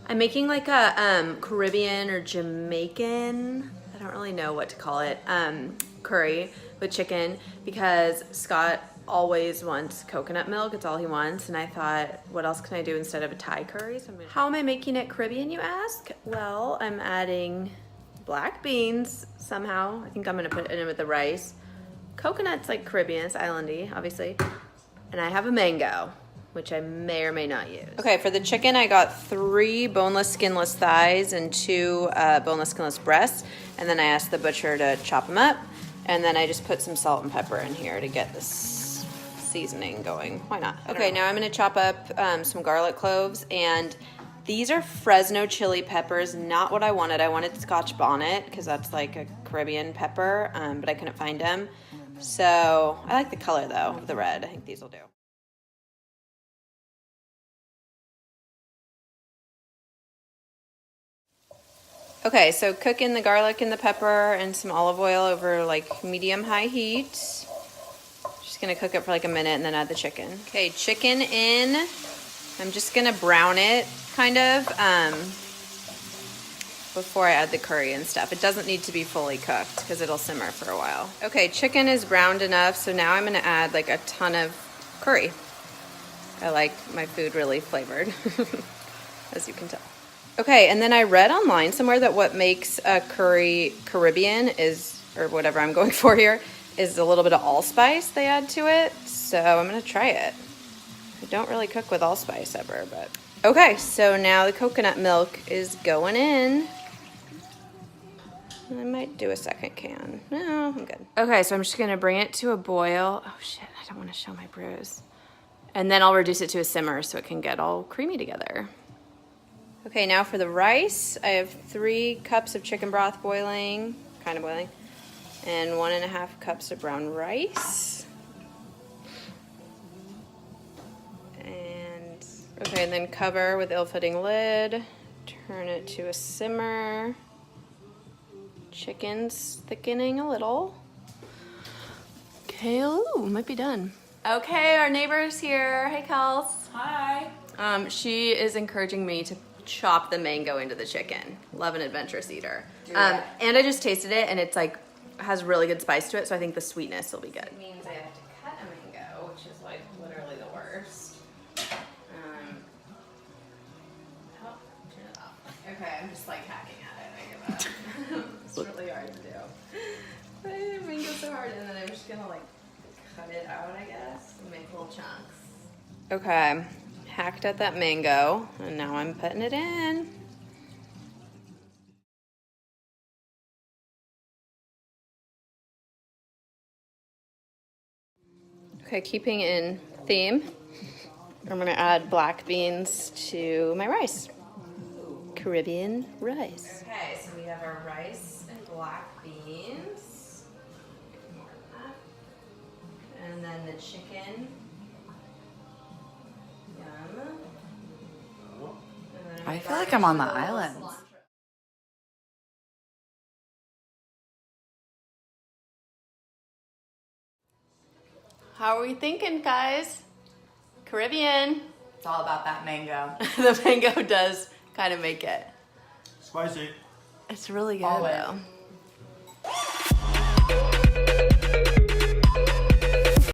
I'm making like a Caribbean or Jamaican, I don't really know what to call it, curry with chicken because Scott always wants coconut milk. It's all he wants. And I thought, what else can I do instead of a Thai curry? So how am I making it Caribbean, you ask? Well, I'm adding black beans somehow. I think I'm gonna put it in with the rice. Coconut's like Caribbean, it's islandy, obviously. And I have a mango, which I may or may not use. Okay, for the chicken, I got 3 boneless, skinless thighs and 2 boneless, skinless breasts. And then I asked the butcher to chop them up. And then I just put some salt and pepper in here to get this seasoning going. Why not? Okay, now I'm gonna chop up some garlic cloves. And these are Fresno chili peppers, not what I wanted. I wanted Scotch bonnet, because that's like a Caribbean pepper, but I couldn't find them. So I like the color though, of the red. I think these will do. Okay, so cook in the garlic and the pepper and some olive oil over like medium-high heat. Just gonna cook it for like a minute and then add the chicken. Okay, chicken in. I'm just gonna brown it kind of before I add the curry and stuff. It doesn't need to be fully cooked because it'll simmer for a while. Okay, chicken is browned enough, so now I'm gonna add like a ton of curry. I like my food really flavored, as you can tell. Okay, and then I read online somewhere that what makes a curry Caribbean is, or whatever I'm going for here, is a little bit of allspice they add to it. So I'm gonna try it. I don't really cook with allspice ever, but. Okay, so now the coconut milk is going in. I might do a second can. No, I'm good. Okay, so I'm just gonna bring it to a boil. Oh shit, I don't wanna show my bruise. And then I'll reduce it to a simmer so it can get all creamy together. Okay, now for the rice, I have 3 cups of chicken broth boiling, kind of boiling, and 1.5 cups of brown rice. And, okay, and then cover with ill-fitting lid, turn it to a simmer. Chicken's thickening a little. Okay, ooh, might be done. Okay, our neighbor's here. Hey, Kels. Hi. She is encouraging me to chop the mango into the chicken. Love an adventurous eater. And I just tasted it and it's like, has really good spice to it, so I think the sweetness will be good. It means I have to cut a mango, which is like literally the worst. Oh, turn it off. Okay, I'm just like hacking at it. I give up. It's really hard to do. Mango's so hard, and then I'm just gonna like cut it out, I guess, and make little chunks. Okay. Hacked at that mango, and now I'm putting it in. Okay, keeping in theme, I'm gonna add black beans to my rice. Caribbean rice. Okay, so we have our rice and black beans. And then the chicken. I feel like I'm on the islands. How are we thinking, guys? Caribbean. It's all about that mango. The mango does kind of make it. Spicy. It's really good Always. though.